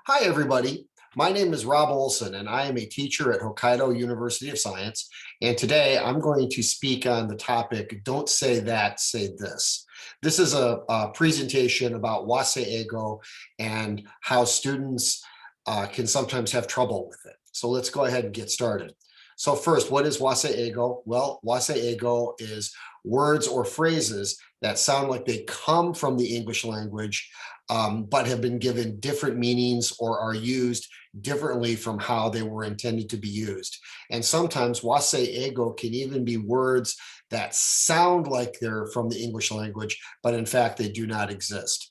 Hi, everybody. My name is Rob Olson, and I am a teacher at Hokkaido University of Science. And today I'm going to speak on the topic, Don't Say That, Say This. This is a presentation about Wasei and how students can sometimes have trouble with it. So let's go ahead and get started. So first, what is Wasei? Well, Wasei is words or phrases that sound like they come from the English language, but have been given different meanings or are used differently from how they were intended to be used. And sometimes Wasei can even be words that sound like they're from the English language, but in fact, they do not exist.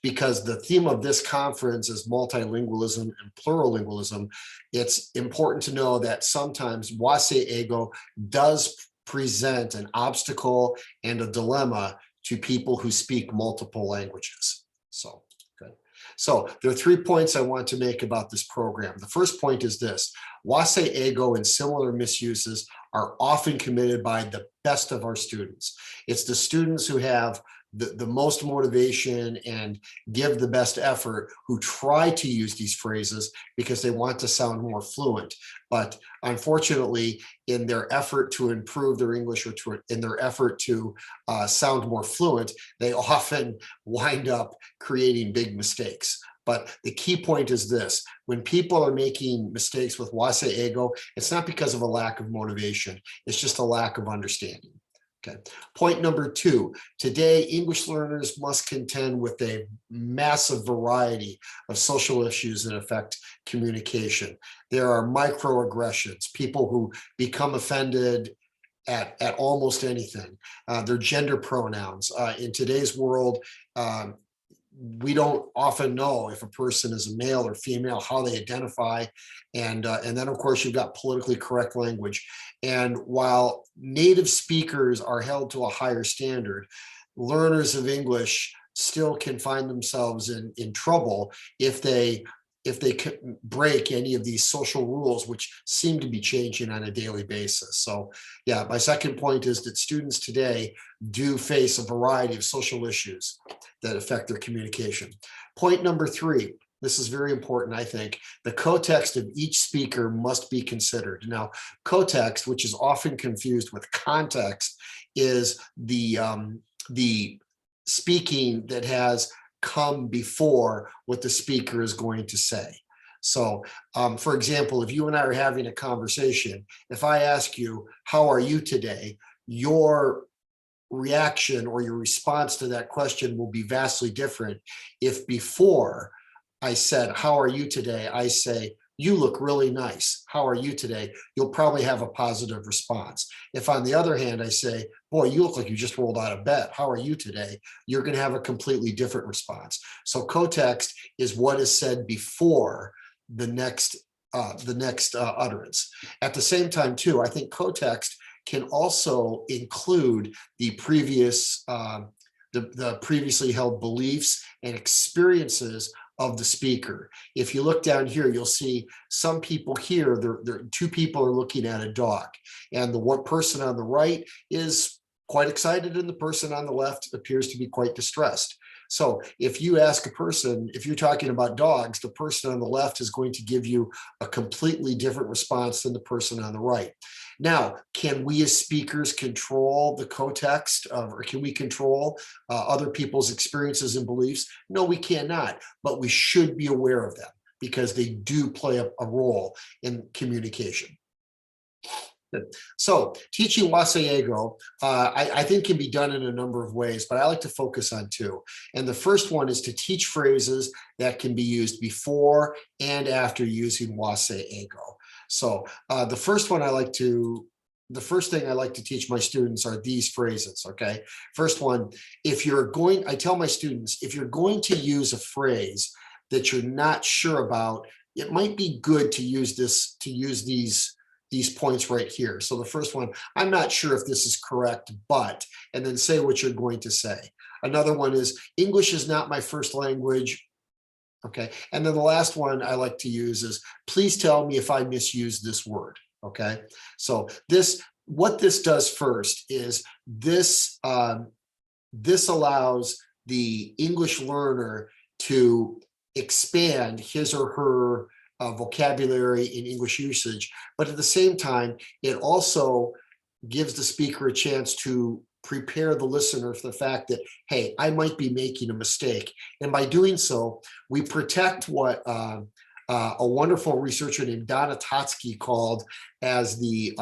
Because the theme of this conference is multilingualism and plurilingualism, it's important to know that sometimes Wasei does present an obstacle and a dilemma to people who speak multiple languages. So there are 3 points I want to make about this program. The first point is this: Wasei and similar misuses are often committed by the best of our students. It's the students who have the most motivation and give the best effort who try to use these phrases because they want to sound more fluent. But unfortunately, in their effort to improve their English or in their effort to sound more fluent, they often wind up creating big mistakes. But the key point is this: when people are making mistakes with Wasei it's not because of a lack of motivation, it's just a lack of understanding. Okay. Point number 2, today English learners must contend with a massive variety of social issues that affect communication. There are microaggressions, people who become offended at almost anything. Their gender pronouns. In today's world, we don't often know if a person is a male or female, how they identify. And then, of course, you've got politically correct language. And while native speakers are held to a higher standard, learners of English still can find themselves in trouble if they break any of these social rules, which seem to be changing on a daily basis. So yeah, my second point is that students today do face a variety of social issues that affect their communication. Point number 3, this is very important, I think. The context of each speaker must be considered. Now, context, which is often confused with context, is the speaking that has come before what the speaker is going to say. So, for example, if you and I are having a conversation, if I ask you, how are you today? Your reaction or your response to that question will be vastly different if before I said, how are you today, I say, you look really nice. How are you today? You'll probably have a positive response. If on the other hand, I say, boy, you look like you just rolled out of bed. How are you today? You're going to have a completely different response. So context is what is said before the next utterance. At the same time, too, I think context can also include the previous the previously held beliefs and experiences of the speaker. If you look down here, you'll see some people here, two people are looking at a dog, and the one person on the right is quite excited and the person on the left appears to be quite distressed. So if you ask a person, if you're talking about dogs, the person on the left is going to give you a completely different response than the person on the right. Now, can we as speakers control the context or can we control other people's experiences and beliefs? No, we cannot, but we should be aware of them because they do play a role in communication. So teaching Wasei I think can be done in a number of ways, but I like to focus on 2. And the first one is to teach phrases that can be used before and after using Wasei. So the first thing I like to teach my students are these phrases, okay? First one, I tell my students, if you're going to use a phrase that you're not sure about, it might be good to use these points right here. So the first one, I'm not sure if this is correct, but, and then say what you're going to say. Another one is, English is not my first language. Okay, and then the last one I like to use is, please tell me if I misuse this word. Okay, so what this does first is this allows the English learner to expand his or her vocabulary in English usage. But at the same time, it also gives the speaker a chance to prepare the listener for the fact that, hey, I might be making a mistake. And by doing so, we protect what a wonderful researcher named Donna Totsky called as the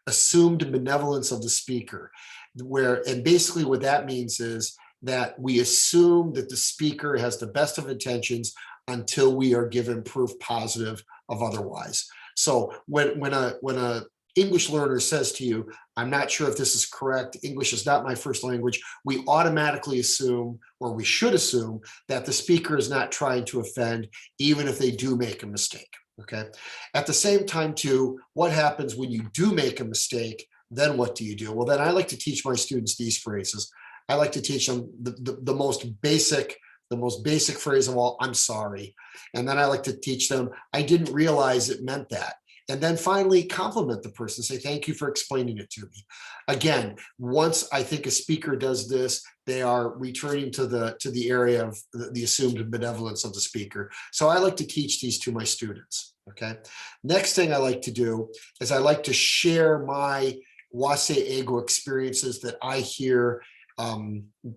assumed benevolence of the speaker, and basically what that means is that we assume that the speaker has the best of intentions until we are given proof positive of otherwise. So when a English learner says to you, I'm not sure if this is correct, English is not my first language, we automatically assume, or we should assume, that the speaker is not trying to offend, even if they do make a mistake, okay? At the same time too, what happens when you do make a mistake? Then what do you do? Well, then I like to teach my students these phrases. I like to teach them the most basic phrase of all, I'm sorry. And then I like to teach them, I didn't realize it meant that. And then finally compliment the person, say, thank you for explaining it to me. Again, once I think a speaker does this, they are returning to the area of the assumed benevolence of the speaker. So I like to teach these to my students, okay? Next thing I like to do is I like to share my Wasei Ego experiences that I hear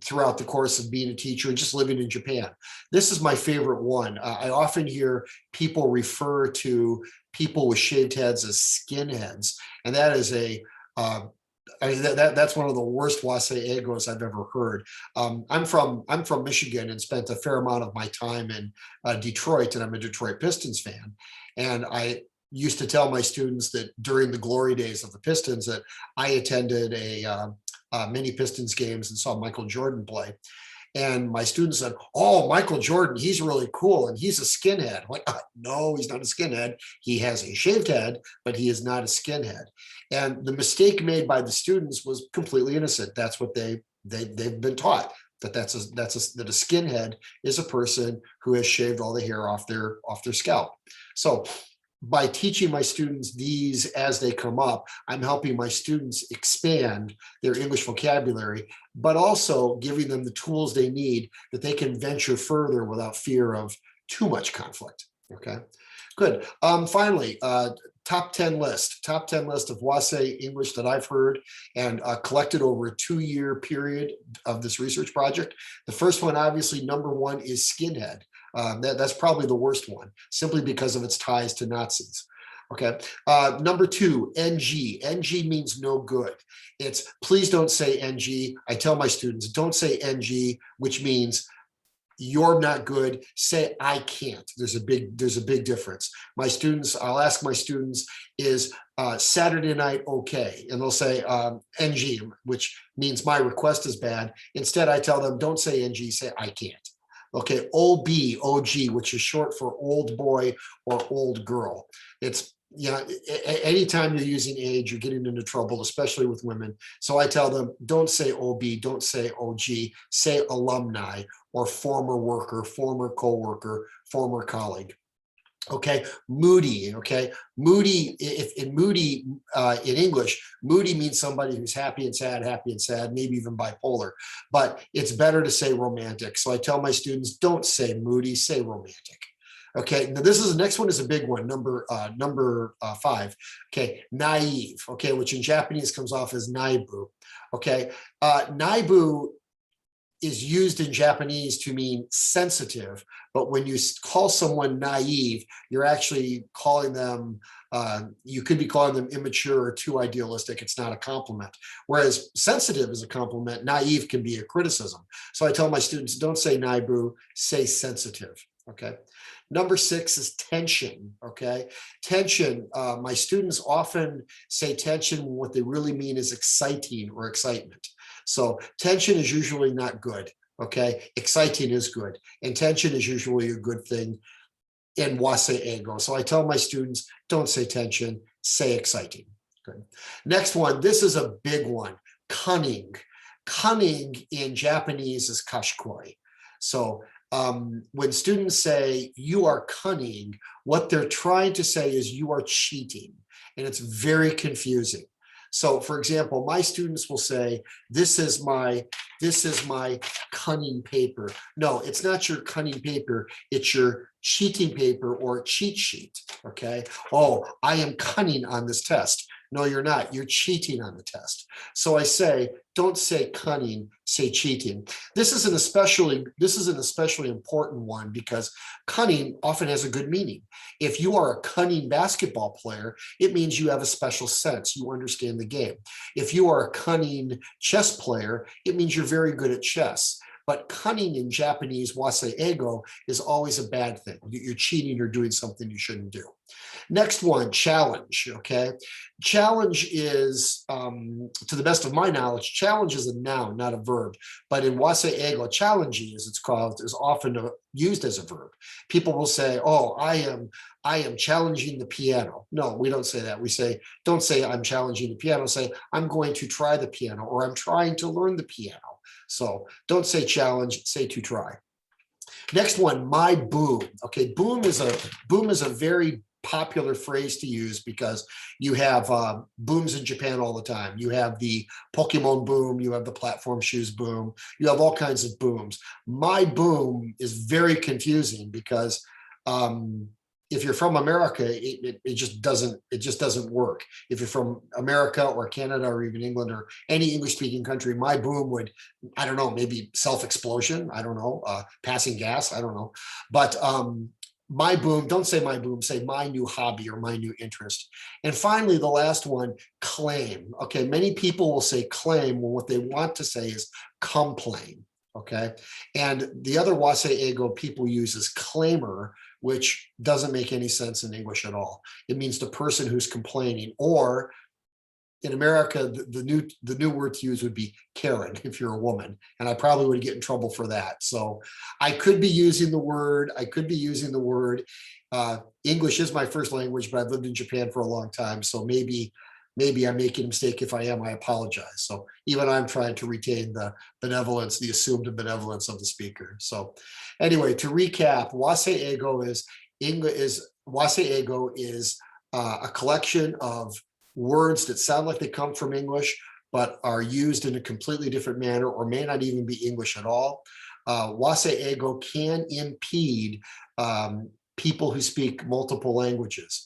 throughout the course of being a teacher and just living in Japan. This is my favorite one. I often hear people refer to people with shaved heads as skinheads, and that is that's one of the worst Wasei Egos I've ever heard. I'm from Michigan and spent a fair amount of my time in Detroit, and I'm a Detroit Pistons fan. And I used to tell my students that during the glory days of the Pistons that I attended many Pistons games and saw Michael Jordan play. And my students said, oh, Michael Jordan, he's really cool and he's a skinhead. I'm like, no, he's not a skinhead. He has a shaved head, but he is not a skinhead. And the mistake made by the students was completely innocent. That's what they've been taught, that a skinhead is a person who has shaved all the hair off their scalp. So by teaching my students these as they come up, I'm helping my students expand their English vocabulary, but also giving them the tools they need that they can venture further without fear of too much conflict, okay? Good. Finally, top 10 list of Wasei English that I've heard and collected over a 2-year period of this research project. The first one, obviously, number 1 is skinhead. That's probably the worst one, simply because of its ties to Nazis. Okay. Number 2, NG. NG means no good. It's please don't say NG. I tell my students, don't say NG, which means you're not good. Say I can't. There's a big difference. I'll ask my students, is Saturday night okay? And they'll say NG, which means my request is bad. Instead, I tell them, don't say NG, say I can't. Okay, OB, OG, which is short for old boy or old girl. It's, anytime you're using age, you're getting into trouble, especially with women. So I tell them, don't say OB, don't say OG, say alumni or former worker, former coworker, former colleague. Okay, moody. Okay, moody. In English, moody means somebody who's happy and sad, maybe even bipolar. But it's better to say romantic. So I tell my students, don't say moody, say romantic. Okay, now the next one is a big one, number 5. Okay, naive. Okay, which in Japanese comes off as naibu. Okay, naibu is used in Japanese to mean sensitive, but when you call someone naive, you're actually calling them, you could be calling them immature or too idealistic. It's not a compliment. Whereas sensitive is a compliment, naive can be a criticism. So I tell my students, don't say naibu, say sensitive, okay? Number 6 is tension, okay? Tension, my students often say tension when what they really mean is exciting or excitement. So tension is usually not good, okay? Exciting is good. And tension is usually a good thing in Wasei Ego. So I tell my students, don't say tension, say exciting. Good. Next one, this is a big one, cunning. Cunning in Japanese is kashikoi. So when students say you are cunning, what they're trying to say is you are cheating. And it's very confusing. So for example, my students will say, this is my cunning paper. No, it's not your cunning paper, it's your cheating paper or cheat sheet, okay? Oh, I am cunning on this test. No, you're not, you're cheating on the test. So I say, don't say cunning, say cheating. This is an especially important one because cunning often has a good meaning. If you are a cunning basketball player, it means you have a special sense, you understand the game. If you are a cunning chess player, it means you're very good at chess. But cunning in Japanese, wasei is always a bad thing. You're cheating or doing something you shouldn't do. Next one, challenge, okay? Challenge is, to the best of my knowledge, challenge is a noun, not a verb. But in Wasei challenge, as it's called, is often used as a verb. People will say, oh, I am challenging the piano. No, we don't say that. We say, don't say I'm challenging the piano, say I'm going to try the piano, or I'm trying to learn the piano. So don't say challenge, say to try. Next one, my boom. Okay, boom is a very popular phrase to use because you have booms in Japan all the time. You have the Pokemon boom, you have the platform shoes boom, you have all kinds of booms. My boom is very confusing because if you're from America, it just doesn't work. If you're from America or Canada or even England or any English-speaking country, my boom would, I don't know, maybe self-explosion, I don't know, passing gas, I don't know. But my boom, don't say my boom, say my new hobby or my new interest. And finally, the last one, claim. Okay, many people will say claim when what they want to say is complain. Okay, and the other Wasei people use is claimer, which doesn't make any sense in English at all. It means the person who's complaining, or in America, the new word to use would be Karen if you're a woman, and I probably would get in trouble for that. So I could be using the word. English is my first language, but I've lived in Japan for a long time, so maybe I'm making a mistake. If I am, I apologize. So even I'm trying to retain the benevolence, the assumed benevolence of the speaker. So anyway, to recap, Wasei is a collection of words that sound like they come from English, but are used in a completely different manner or may not even be English at all. Wasei can impede people who speak multiple languages.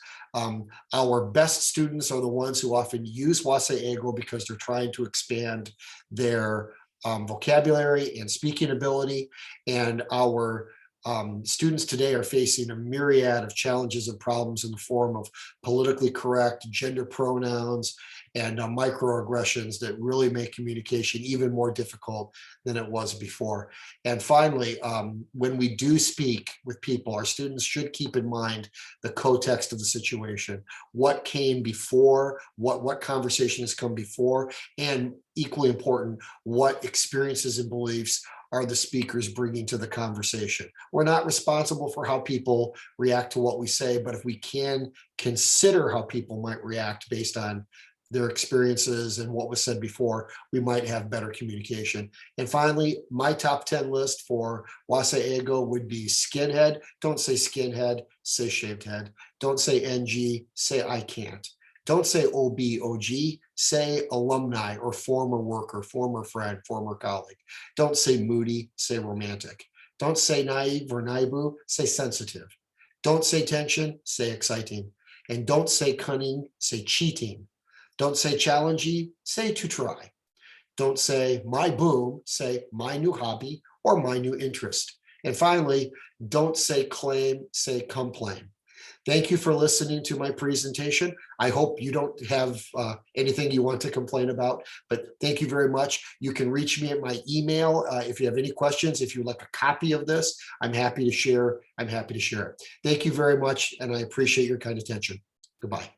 Our best students are the ones who often use Wasei because they're trying to expand their vocabulary and speaking ability. And our students today are facing a myriad of challenges and problems in the form of politically correct gender pronouns and microaggressions that really make communication even more difficult than it was before. And finally, when we do speak with people, our students should keep in mind the context of the situation, what came before, what conversation has come before, and equally important, what experiences and beliefs are the speakers bringing to the conversation. We're not responsible for how people react to what we say, but if we can consider how people might react based on their experiences and what was said before, we might have better communication. And finally, my top 10 list for Wasei would be skinhead. Don't say skinhead, say shaved head. Don't say NG, say I can't. Don't say OB/OG, say alumni or former worker, former friend, former colleague. Don't say moody, say romantic. Don't say naive or naibu, say sensitive. Don't say tension, say exciting. And don't say cunning, say cheating. Don't say challenging, say to try. Don't say my boom, say my new hobby or my new interest. And finally, don't say claim, say complain. Thank you for listening to my presentation. I hope you don't have anything you want to complain about, but thank you very much. You can reach me at my email if you have any questions. If you'd like a copy of this, I'm happy to share it. Thank you very much, and I appreciate your kind attention. Goodbye.